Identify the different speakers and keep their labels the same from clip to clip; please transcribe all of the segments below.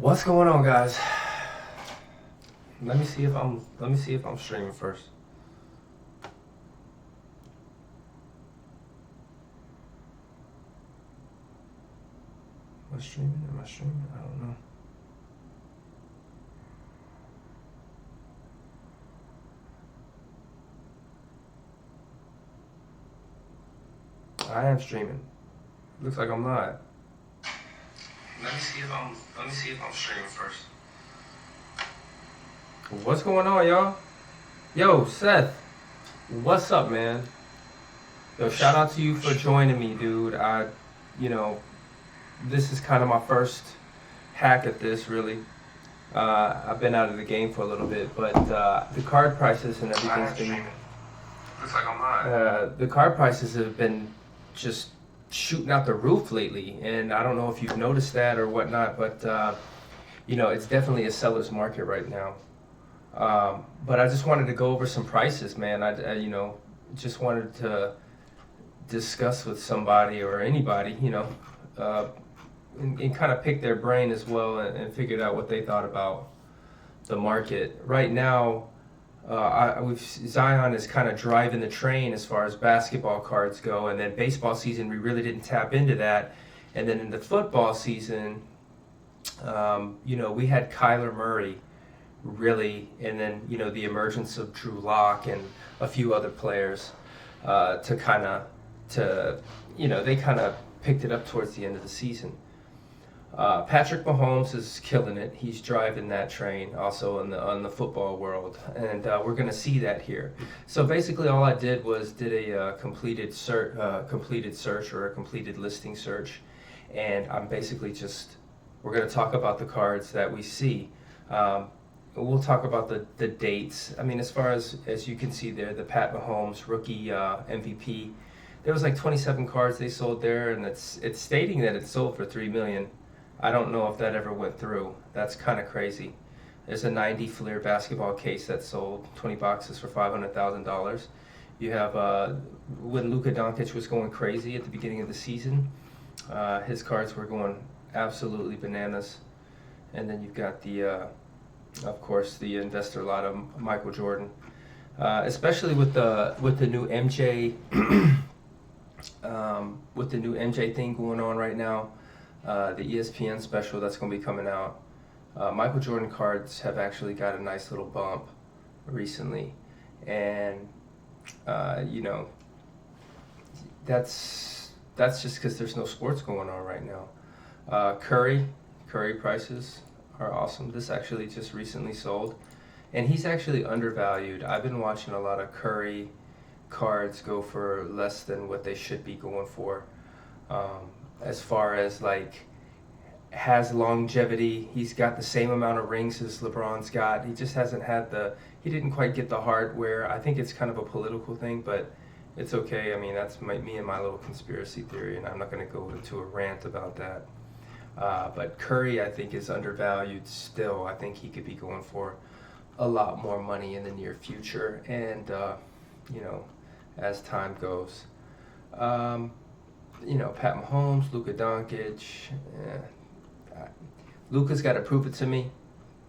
Speaker 1: What's going on, guys? Let me see if I'm streaming first. Am I streaming? Am I streaming? I don't know. I am streaming. Looks like I'm live. Let me see if I'm streaming first. What's going on, y'all? Yo, Seth. What's up, man? Yo, shout out to you for joining me, dude. This is kind of my first hack at this, really. I've been out of the game for a little bit, but the card prices and everything's been. Looks like I'm live. The card prices have been just shooting out the roof lately, and I don't know if you've noticed that or whatnot, but it's definitely a seller's market right now. But I just wanted to go over some prices, man. I just wanted to discuss with somebody or anybody, and kind of pick their brain as well and figured out what they thought about the market. Right now, Zion is kind of driving the train as far as basketball cards go, and then baseball season, we really didn't tap into that. And then in the football season, we had Kyler Murray, really, and then, the emergence of Drew Lock and a few other players they kind of picked it up towards the end of the season. Patrick Mahomes is killing it. He's driving that train also on the football world, and we're going to see that here. So basically, all I did was a completed search or a completed listing search, and I'm basically we're going to talk about the cards that we see. We'll talk about the dates. I mean, as far as you can see there, the Pat Mahomes rookie MVP. There was like 27 cards they sold there, and it's stating that it sold for $3 million. I don't know if that ever went through. That's kind of crazy. There's a 90 Fleer basketball case that sold 20 boxes for $500,000. You have when Luka Doncic was going crazy at the beginning of the season, his cards were going absolutely bananas. And then you've got of course, the investor lot of Michael Jordan, especially with the new MJ, with the new MJ thing going on right now. The ESPN special that's going to be coming out. Michael Jordan cards have actually got a nice little bump recently, and that's just because there's no sports going on right now. Curry prices are awesome. This actually just recently sold, and he's actually undervalued. I've been watching a lot of Curry cards go for less than what they should be going for. As far as has longevity, he's got the same amount of rings as LeBron's got. He just hasn't had he didn't quite get the hardware. I think it's kind of a political thing, but it's okay. I mean, that's me and my little conspiracy theory, and I'm not going to go into a rant about that. But Curry, I think, is undervalued still. I think he could be going for a lot more money in the near future, and as time goes. Pat Mahomes, Luka Doncic. Luka's got to prove it to me.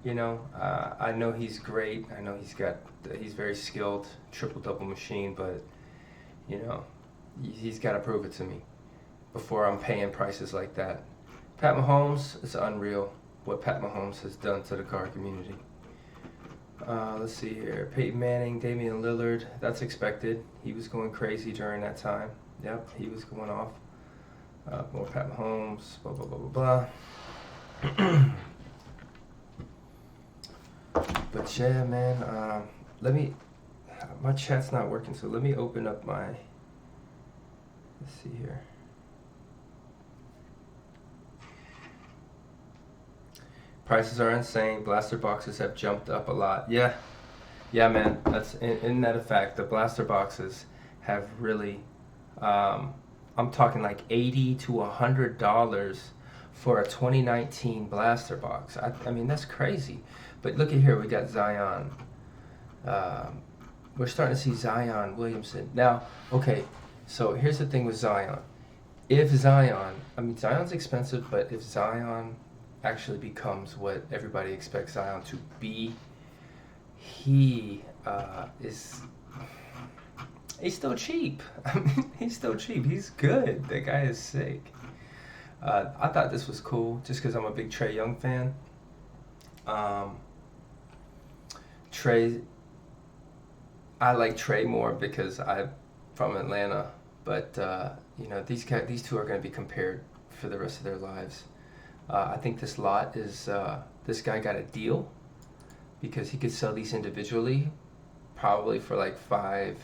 Speaker 1: I know he's great. I know he's very skilled, triple-double machine, but, he's got to prove it to me before I'm paying prices like that. Pat Mahomes, it's unreal what Pat Mahomes has done to the card community. Let's see here. Peyton Manning, Damian Lillard, that's expected. He was going crazy during that time. Yep, he was going off. More Pat Mahomes, blah, blah, blah, blah, blah. But yeah, man, my chat's not working, so let me open up let's see here. Prices are insane. Blaster boxes have jumped up a lot. Yeah, man, isn't that a fact? The blaster boxes have really, I'm talking like $80 to $100 for a 2019 blaster box. I mean, that's crazy. But look at here, we got Zion. We're starting to see Zion Williamson. Now, okay, so here's the thing with Zion. If Zion, I mean, Zion's expensive, but if Zion actually becomes what everybody expects Zion to be, he is. He's still cheap. I mean, he's still cheap. He's good. The guy is sick. I thought this was cool just because I'm a big Trae Young fan. Trae, I like Trae more because I'm from Atlanta, but these two are going to be compared for the rest of their lives. I think this lot is this guy got a deal because he could sell these individually, probably for like $2,000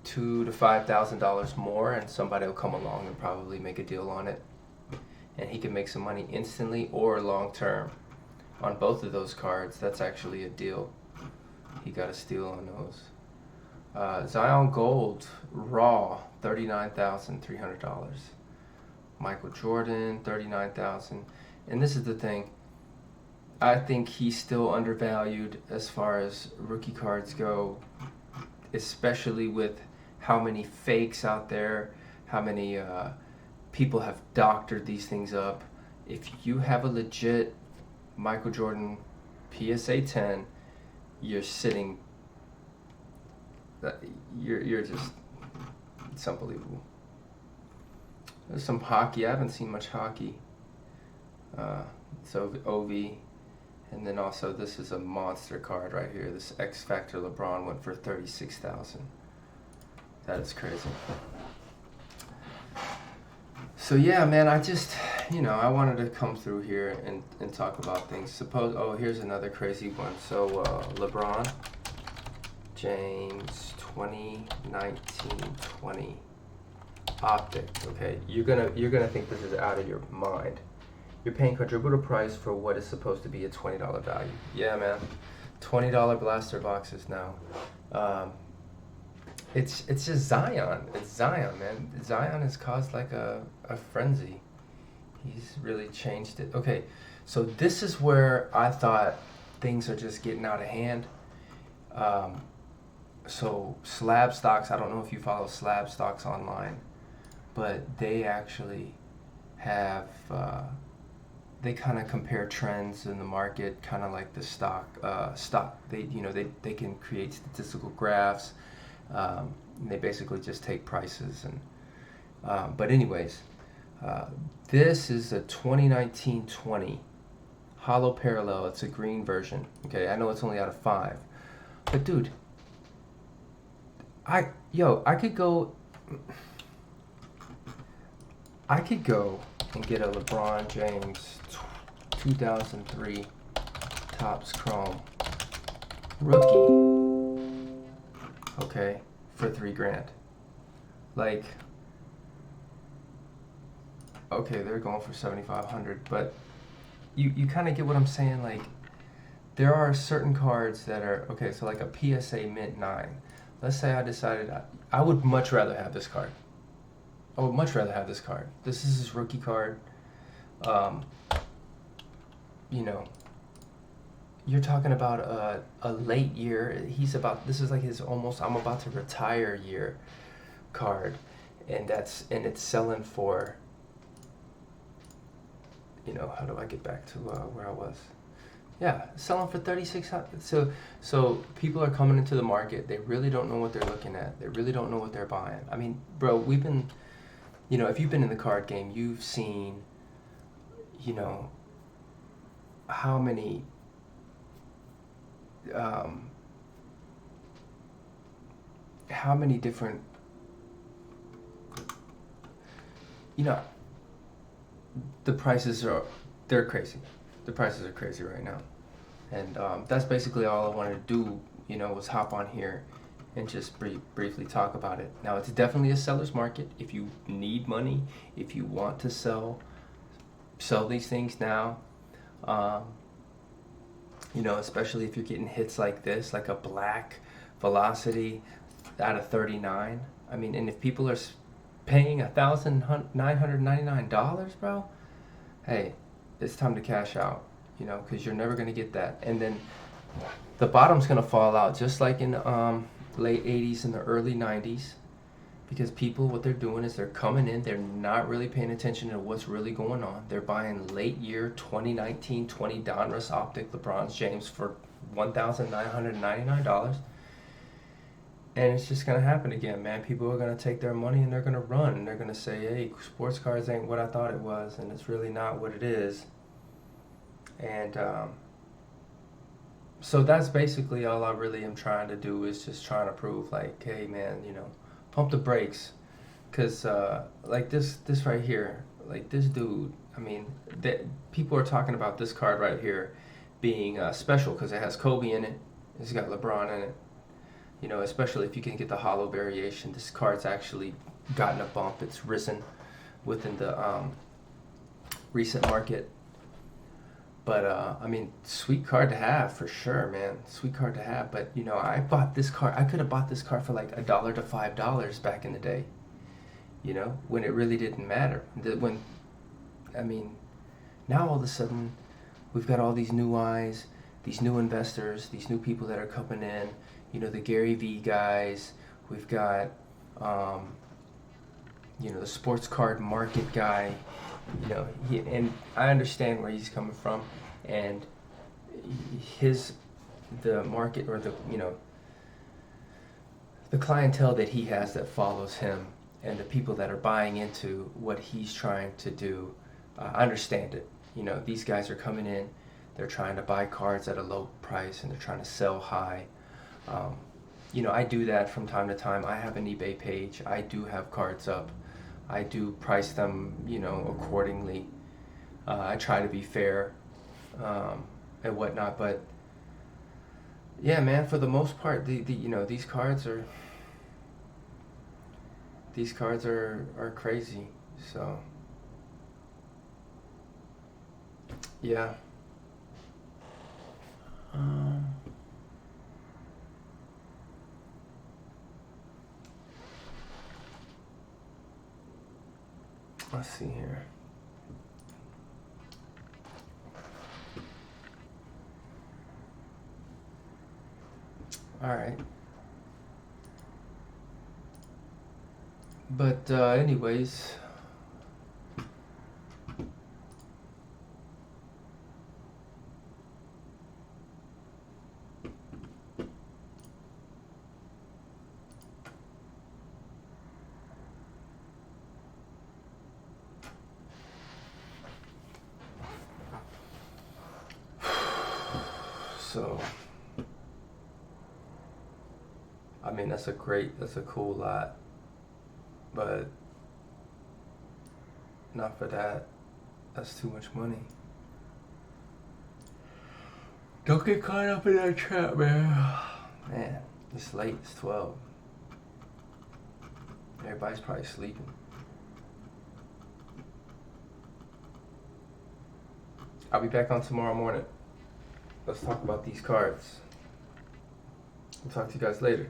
Speaker 1: to $5,000 more, and somebody will come along and probably make a deal on it, and he can make some money instantly or long term on both of those cards. That's actually a deal. He got a steal on those. Zion Gold Raw, $39,300. Michael Jordan, $39,000. And this is the thing. I think he's still undervalued as far as rookie cards go, especially with how many fakes out there, how many people have doctored these things up. If you have a legit Michael Jordan PSA 10, you're sitting. You're just. It's unbelievable. There's some hockey. I haven't seen much hockey. So OV, and then also this is a monster card right here. This X Factor LeBron went for $36,000. That is crazy. So yeah, man, I just, I wanted to come through here and talk about things. Here's another crazy one. So LeBron James 2019-20 Optic. Okay, you're gonna think this is out of your mind. You're paying quadruple price for what is supposed to be a $20 value. Yeah, man, $20 blaster boxes now. It's just Zion. It's Zion, man. Zion has caused like a frenzy. He's really changed it. Okay, so this is where I thought things are just getting out of hand. So Slab Stocks, I don't know if you follow Slab Stocks online, but they actually have, they kind of compare trends in the market, kind of like the stock. They can create statistical graphs. They basically just take prices but anyways, this is a 2019-20 Hollow Parallel. It's a green version. Okay, I know it's only out of 5, but dude, I could go and get a LeBron James 2003 Topps Chrome rookie, okay, for $3,000. Like, okay, they're going for $7,500, but you kind of get what I'm saying. Like, there are certain cards that are okay. So like a PSA Mint 9. Let's say I decided I would much rather have this card. I would much rather have this card. This is his rookie card. You're talking about a late year. This is like his almost I'm about to retire year card, and it's selling for, how do I get back to where I was? Yeah, selling for $3,600. So people are coming into the market. They really don't know what they're looking at. They really don't know what they're buying. I mean, bro, we've been, if you've been in the card game, you've seen, how many different, the prices they're crazy. The prices are crazy right now. And that's basically all I wanted to do, was hop on here and just briefly talk about it. Now, it's definitely a seller's market. If you need money, if you want to sell these things now, especially if you're getting hits like this, like a black Velocity out of 39. I mean, and if people are paying $1,999, bro, hey, it's time to cash out, because you're never going to get that. And then the bottom's going to fall out just like in late 80s and the early 90s, because people, what they're doing is they're coming in, they're not really paying attention to what's really going on. They're buying late year 2019 20 Donruss Optic LeBron James for $1,999. And it's just going to happen again, man. People are going to take their money and they're going to run. And they're going to say, hey, sports cards ain't what I thought it was. And it's really not what it is. And so that's basically all I really am trying to do, is just trying to prove, like, hey, man, pump the brakes. Because, like, this right here, like, this dude, I mean, people are talking about this card right here being special because it has Kobe in it. It's got LeBron in it. Especially if you can get the hollow variation. This card's actually gotten a bump. It's risen within the recent market. But, I mean, sweet card to have for sure, man. Sweet card to have. But, I bought this card. I could have bought this card for like $1 to $5 back in the day, when it really didn't matter. Now all of a sudden, we've got all these new eyes, these new investors, these new people that are coming in. The Gary Vee guys. We've got, the sports card market guy. And I understand where he's coming from, and the market, or the clientele that he has that follows him, and the people that are buying into what he's trying to do. I understand it. These guys are coming in, they're trying to buy cards at a low price, and they're trying to sell high. I do that from time to time. I have an eBay page. I do have cards up. I do price them, accordingly. I try to be fair and whatnot. But yeah, man, for the most part, these cards are crazy. So yeah. Let's see here. All right. But anyways, so I mean, that's a cool lot, but not for that. That's too much money. Don't get caught up in that trap, man. Man, it's late. It's 12. Everybody's probably sleeping. I'll be back on tomorrow morning. Let's talk about these cards. I'll talk to you guys later.